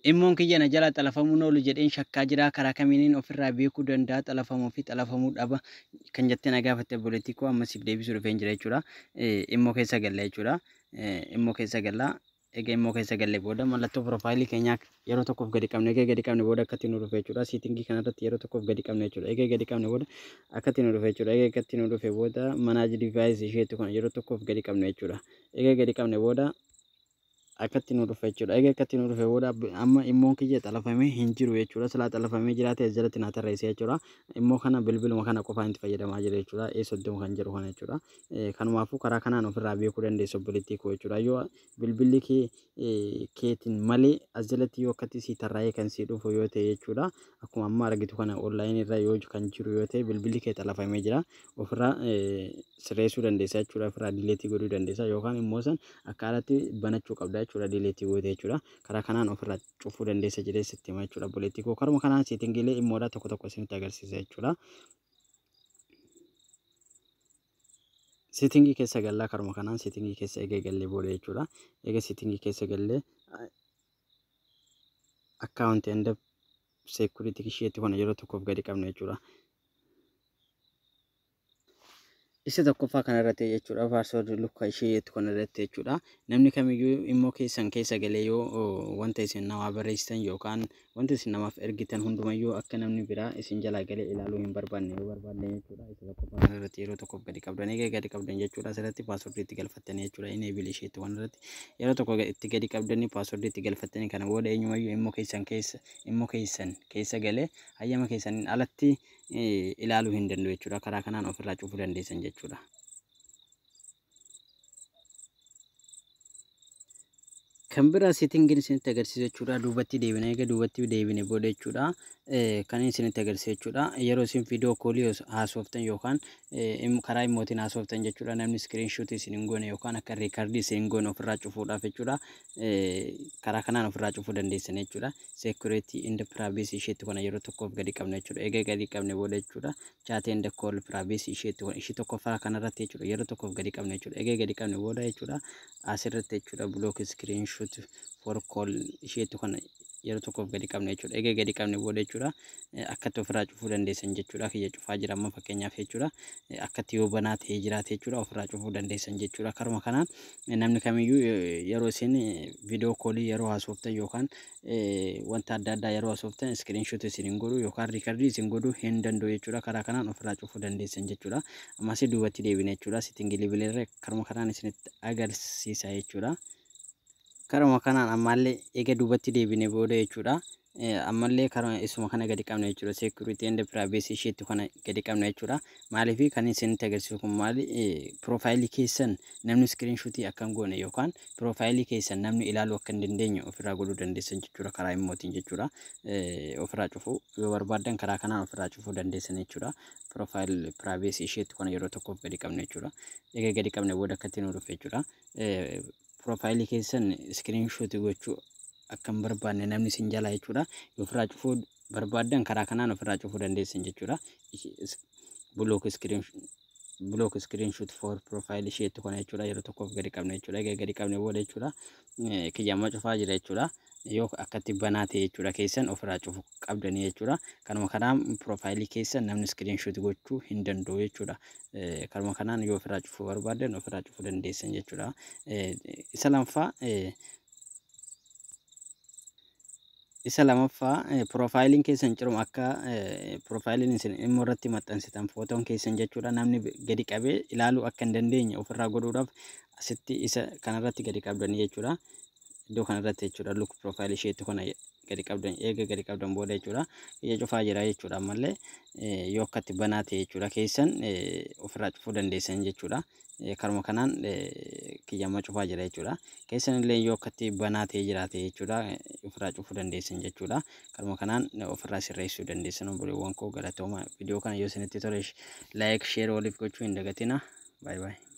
Immoon kiyya na jala xalafamuun oolu jedheen shakkaa jira karaa kamiiniin ofirraa beekuu danda'a xalafamuu fi xalafamuu dhaba kan jettee na gaafatte politikoo ammasiif deebisuu dhufeen jira jechuudha. Immoo keessa galla jechuudha. Immoo keessa galla. Egaa immoo keessa galle booda mallattoo piroofaayilii keenyaa yeroo tokkoof gadi qabne egaa gadi qabne booda akkatti nu dhufe jechuudha. Siitingii kanarratti yeroo tokkoof gadi qabne jechuudha. Egaa gadi qabne booda akkatti nu dhufe jechuudha. Egaa akkatti nu dhufe booda manaaj diivaayisii isheetti kana yeroo tokkoof gadi qabne jechuudha. Egaa gadi qabne booda akkatti nu dhufe jechuudha. Egaa akkatti nu dhufe booda amma immoon kiyya xalafamee hin jiru jechuudha. Silaa xalafamee jiraate as jalatti naa tarreessee jechuudha. Immoo kana bilbiluma kana qofaan itti fayyadamaa jira jechuudha. E30 kan jedhu kana jechuudha. Kanumaafuu karaa kanaan ofirraa beekuu dandeessu obboleettii koo jechuudha. Yoo bilbilli keetiin malee as jalatti yoo akkatti si tarraa'ee kan si dhufu yoo ta'e jechuudha. Akkuma amma argitu kana onlaayinii irra yoo kan jiru yoo ta'e bilbilli kee xalafamee jira. Ofirraa sirreessuu dandeessa jechuudha. Ofirraa dileetii godhuu dandeessa yookaan immoo san akkaataatti banachuu qabda jechuudha. Dileetii gootee jechuudha. Karaa kanaan ofirraa cufuu dandeessa jedhee sitti hima jechuudha obboleettii koo. Karuma kanaan siitingiilee immoodhaa tokko tokko isinitti agarsiisa jechuudha. Siitingii keessa gallaa karuma kanaan siitingii keessa eegee gallee booda jechuudha. Egaa siitingii keessa gallee akkaawuntii enda seekuriitii isheetti kana yeroo tokkoof gadi qabna jechuudha. Isa tokkoffaa kanarratti jechuudha. Paaswoordii luka isheetti kanarratti jechuudha. Namni kamiyyuu immoo keessan keessa galee yoo wanta isin namaa barreessitan yookaan wanta isin namaaf ergitan hundumayyuu akka namni biraa isin jalaa galee ilaaluu hin barbaanne yoo barbaanne jechuudha. Isa tokkoffaa kanarratti yeroo tokkoof gadi qabdan egaa gadi qabdan jechuudha. Asirratti paaswoordii itti galfattanii jechuudha. Inni eebil isheetti kanarratti yeroo tokko itti gadi qabdanii paaswoordii itti galfattanii kana booda eenyumayyuu immoo keessan keessa galee hayyama keessaniin alatti ilaaluu hin danda'u jechuudha. Karaa kanaan ofirraa cufuu dandeessan jechuudha. Kan biraa siitingiin isinitti agarsiisu jechuudha. Duubatti deebine egaa duubatti deebine booda jechuudha. Kan isinitti agarsiisu jechuudha. Yeroo isin viidiyoo koolii haasoftan yookaan karaa immootiin haasoftan jechuudha. Namni iskiriinshuutii isin hin goone yookaan akka riikardii isin hin goone ofirraa cufuudhaaf jechuudha. Karaa kanaan ofirraa cufuu dandeessan jechuudha. Seekuriitii inda piraayivesii isheetti kana yeroo tokkoof gadi qabna jechuudha. Egaa gadi qabne booda jechuudha. Chaatii inda kool piraayivesii isheetti kana ishii tokkoffaa kanarratti jechuudha. Yeroo tokkoof gadi qabna jechuudha. Egaa gadi qabne booda jechuudha. Asirratti jechuudha block screenshot for call isheetti kana yeroo tokkoof gadi qabne jechuudha. Egaa gadi qabne booda jechuudha. Akkatti ofirraa cufuu dandeessan jechuudha. Kiyya cufaa jira amma fakkeenyaaf jechuudha. Akkatti yoo banaa ta'ee jiraate jechuudha ofirraa cufuu dandeessan jechuudha. Karuma kanaan namni kamiyyuu yeroo isin viidiyoo koolii yeroo haasoftan yookaan wanta adda addaa yeroo haasoftan screenshot isin hin godhu yookaan riikardii isin godhuu hin danda'u jechuudha. Karaa kanaan ofirraa cufuu dandeessan jechuudha. Ammas duubatti deebine jechuudha. Siitingii bilbileerra karuma kanaan isinitti agarsiisa jechuudha. Karuma kanaan ammallee egaa duubatti deebine booda jechuudha. Ammallee karuma isuma kana gadi qabna jechuudha. Seekuriitii inda piraayivesii isheetti kana gadi qabna jechuudha. Maaliif kan isinitti agarsiisu kun maali? Piroofaayilii keessan namni iskiriinshuutii akka hin goone yookaan piroofaayilii keessan namni ilaaluu akka hin dandeenye ofirraa godhuu dandeessan jechuudha. Karaa immootiin jechuudha. Ofirraa cufuu yoo barbaadan karaa kanaan ofirraa cufuu dandeessan jechuudha. Piroofaayilii piraayivesii isheetti kana yeroo tokkoof gadi qabna jechuudha. Egaa gadi qabne booda akkatti nu dhufe jechuudha. Piroofaayilii keessan iskiriinshuutii gochuu akka hin barbaanne namni isin jalaa jechuudha. Yoo ofirraa cufuu barbaadan karaa kanaan ofirraa cufuu dandeessan jechuudha. Block screenshot for profile isheetti kana jechuudha. Yeroo tokkoof gadi qabna jechuudha. Egaa gadi qabne booda jechuudha. Kiyyammaa cufaa jira jechuudha. Yoo akkatti banaa ta'e jechuudha keessan ofirraa cufuu qabdanii jechuudha. Kanuma kanaan piroofaayilii keessan namni iskiriinshuut gochuu hin danda'u jechuudha. Kanuma kanaan yoo ofirraa cufuu barbaadan ofirraa cufuu dandeessan jechuudha. Isa lamaffaa piroofaayiliin keessan ciruma akka piroofaayiliin isin immoo irratti maxxansitan footoon keessan jechuudha. Namni gadi qabee ilaaluu akka hin dandeenye ofirraa godhuudhaaf asitti isa kanarratti gadi qabdanii jechuudha. Iddoo kanarratti jechuudha. Look piroofaayilii isheetti kana gadi qabdan eega gadi qabdan booda jechuudha. Ija cufaa jira jechuudha. Ammallee yoo akkatti banaa ta'e jechuudha keessan ofirraa cufuu dandeessan jechuudha. Karuma kanaan kiyyammaa cufaa jira jechuudha. Keessan illee yoo akkatti banaa ta'e jiraate jechuudha. Ofirraa cufuu dandeessan jechuudha. Karuma kanaan ofirraa sirreessuu dandeessan obboleewwan koo galatooma. Viidiyoo kana yoo isinitti tole like share waliif gochuu hin dagatina. Bye bye.